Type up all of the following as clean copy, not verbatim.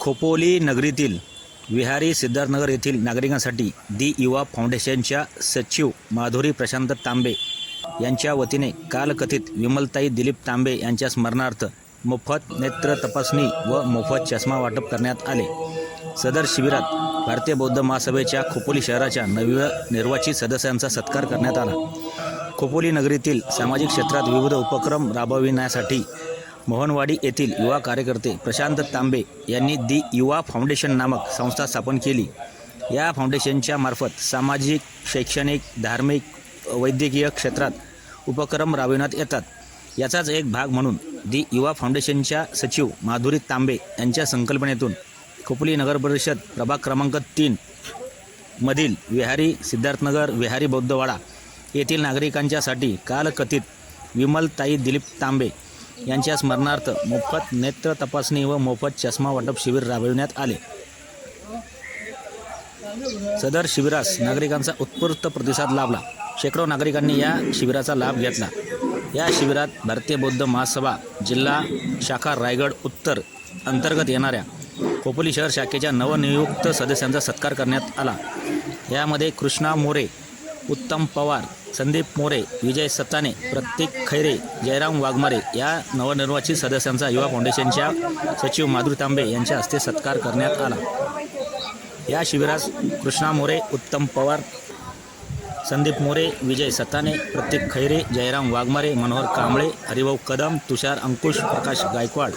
खोपोली नगरीतील विहारी सिद्धार्थनगर येथील नागरिकांसाठी दी युवा फाउंडेशनच्या सचिव माधुरी प्रशांत तांबे यांच्या वतीने कालकथित विमलताई दिलीप तांबे यांच्या स्मरणार्थ मोफत नेत्र तपासणी व मोफत चष्मा वाटप करण्यात आले। सदर शिबिरात भारतीय बौद्ध महासभेच्या खोपोली शहराच्या नवनिर्वाचित सदस्यांचा सत्कार करण्यात आला। खोपोली नगरीतील सामाजिक क्षेत्रात विविध उपक्रम राबविण्यासाठी मोहनवाडी येथील युवा कार्यकर्ते प्रशांत तांबे यांनी दी युवा फाउंडेशन नामक संस्था स्थापन केली। या फाउंडेशनच्या मार्फत सामाजिक, शैक्षणिक, धार्मिक, वैद्यकीय क्षेत्रात उपक्रम राबविण्यात येतात। याचाच एक भाग म्हणून दी युवा फाउंडेशनच्या सचिव माधुरी तांबे यांच्या संकल्पनेतून खोपोली नगर परिषद प्रभाग क्रमांक 3 मधील विहारी सिद्धार्थनगर, विहारी बौद्धवाडा येथील नागरिकांच्यासाठी कालकथित विमलताई दिलीप तांबे यांच्या स्मरणार्थ मोफत नेत्र तपासणी व मोफत चष्मा वाटप शिबिर राबविण्यात आले। सदर शिबिरास नागरिकांचा उत्स्फूर्त प्रतिसाद लाभला। शेकडो नागरिकांनी या शिबिराचा लाभ घेतला। या शिबिरात भारतीय बौद्ध महासभा जिल्हा शाखा रायगड उत्तर अंतर्गत येणाऱ्या खोपोली शहर शाखेच्या नवनियुक्त सदस्यांचा सत्कार करण्यात आला। यामध्ये कृष्णा मोरे, उत्तम पवार, संदीप मोरे, विजय सत्ताने, प्रतीक खैरे, जयराम वाघमारे या नवनिर्वाचित सदस्यांचा युवा फाउंडेशनच्या सचिव माधुरी तांबे यांच्या हस्ते सत्कार करण्यात आला। या शिबिरास कृष्णा मोरे, उत्तम पवार, संदीप मोरे, विजय सत्ताने, प्रतीक खैरे, जयराम वाघमारे, मनोहर कांबळे, हरिभाऊ कदम, तुषार अंकुश, प्रकाश गायकवाड,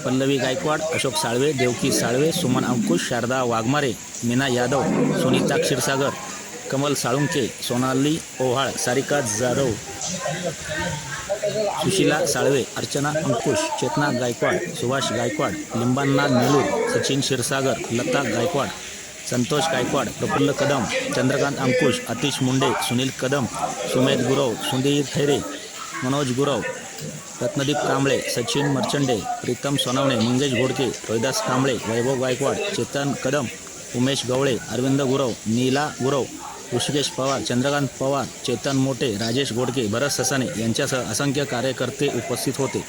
पल्लवी गायकवाड, अशोक साळवे, देवकी साळवे, सुमन अंकुश, शारदा वाघमारे, मीना यादव, सुनीता क्षीरसागर, कमल साळुंके, सोनाली ओव्हाळ, सारिका जाधव, सुशीला साळवे, अर्चना अंकुश, चेतना गायकवाड, सुभाष गायकवाड, लिंबांना नेलूर, सचिन क्षीरसागर, लता गायकवाड, संतोष गायकवाड, प्रफुल्ल कदम, चंद्रकांत अंकुश, आतिश मुंडे, सुनील कदम, सुमेध गुरव, सुधीर खैरे, मनोज गुरव, रत्नदीप कांबळे, सचिन मर्चंडे, प्रीतम सोनवणे, मंगेश घोडके, रोहिदास कांबळे, वैभव गायकवाड, चेतन कदम, उमेश गवळे, अरविंद गुरव, नीला गुरव, ऋषिकेश पवार, चंद्रकांत पवार, चेतन मोटे, राजेश घोडके, भरत ससाने यांच्यासह असंख्य कार्यकर्ते उपस्थित होते।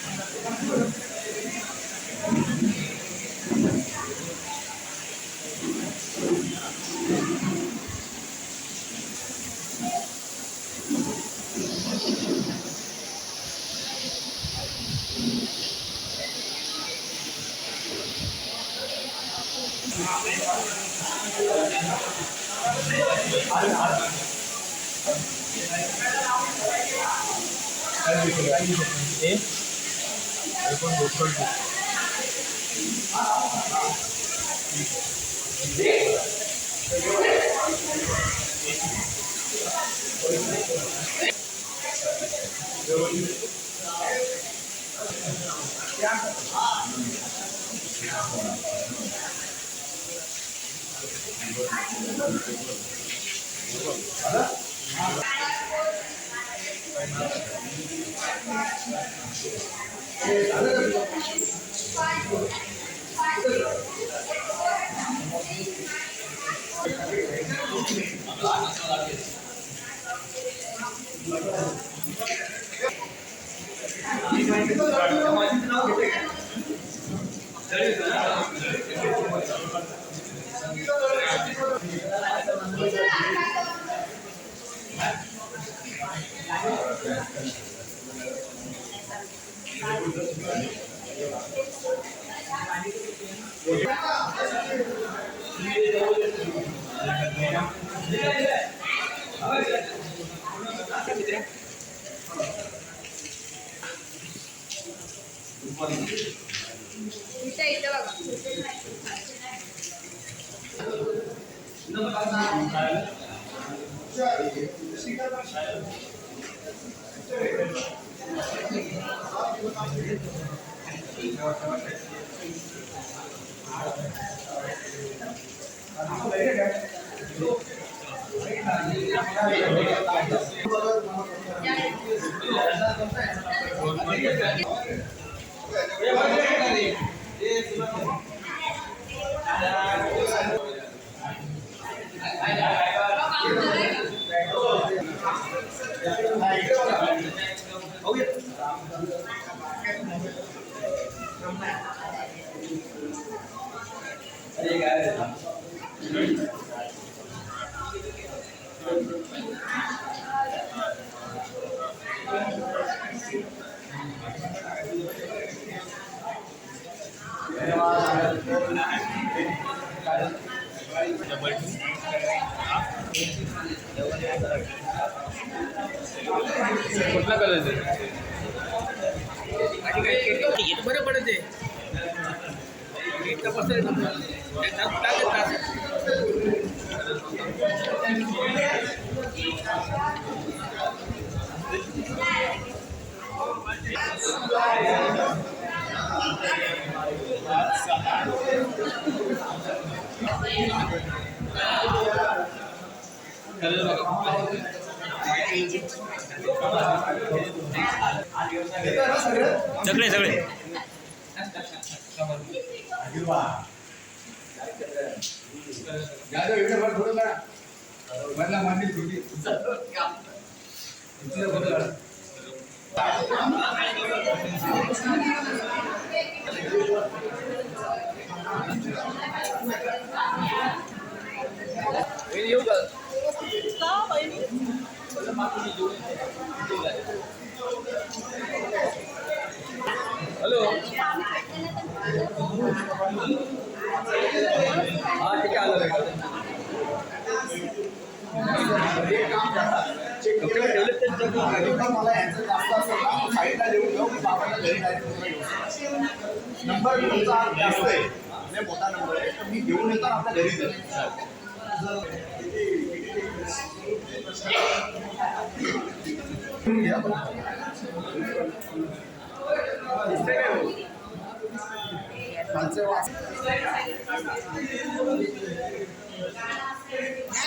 कुठला कलर बरं पडते सगळे सगळे येऊ का हॅलो हा ठीक आहे आलं मला यांचं जास्त असेल ना साईडला देऊन घेऊ की बाबाला घरी डायरेक्ट नंबर तुमचा जास्त आहे लय मोठा नंबर आहे तर मी घेऊन येतो आपल्या घरी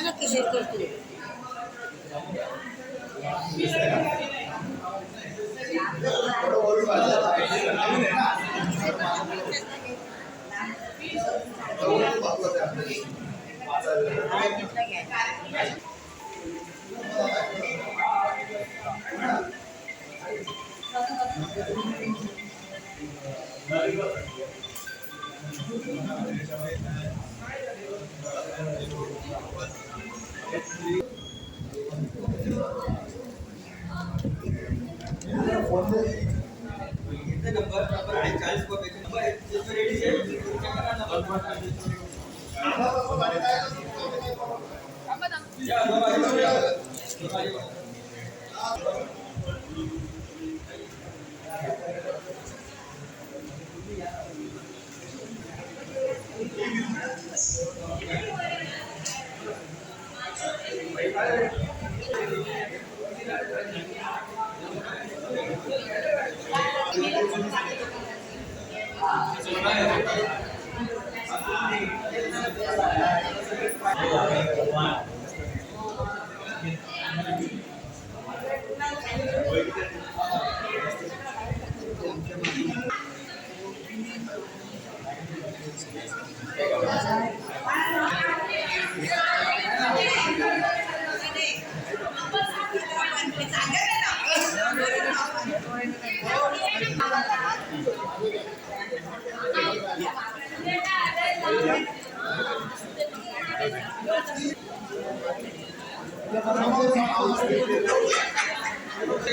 नक्की शेअर करतो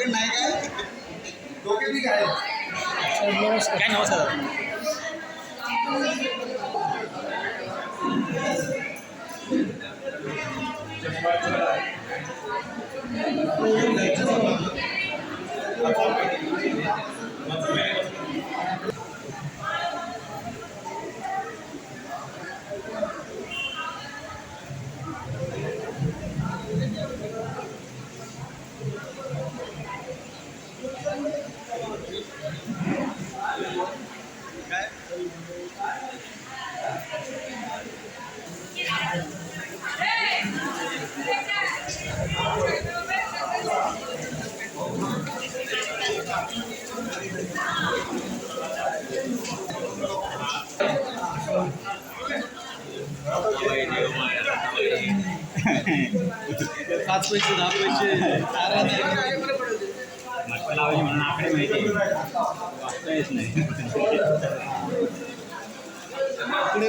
नाही काय डोके बी काय काय नमस्कार पाच पैसे 10 पैसे लावायची म्हणून आकडे माहिती वाचता येत नाही पुढे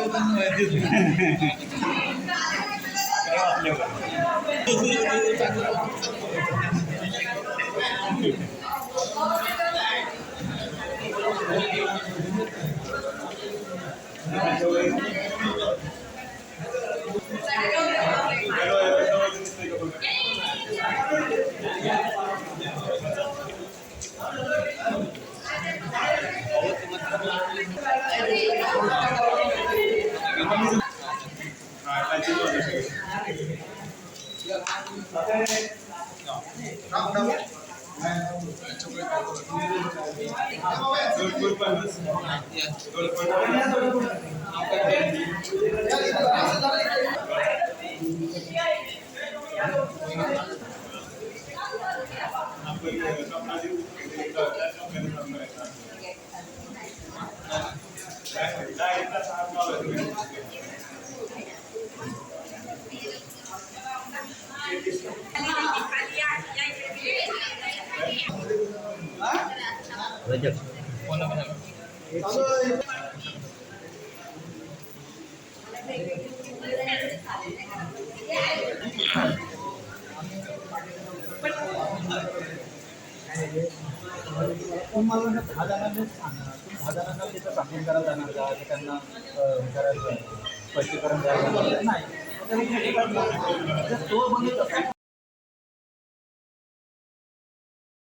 तुम्हाला 10 जणांनी सांगा, 10 जणांना तिथं सामील करायला जाणार का, की त्यांना करायचं स्पष्टीकरण द्यायला जाणार नाही. तो बघितलं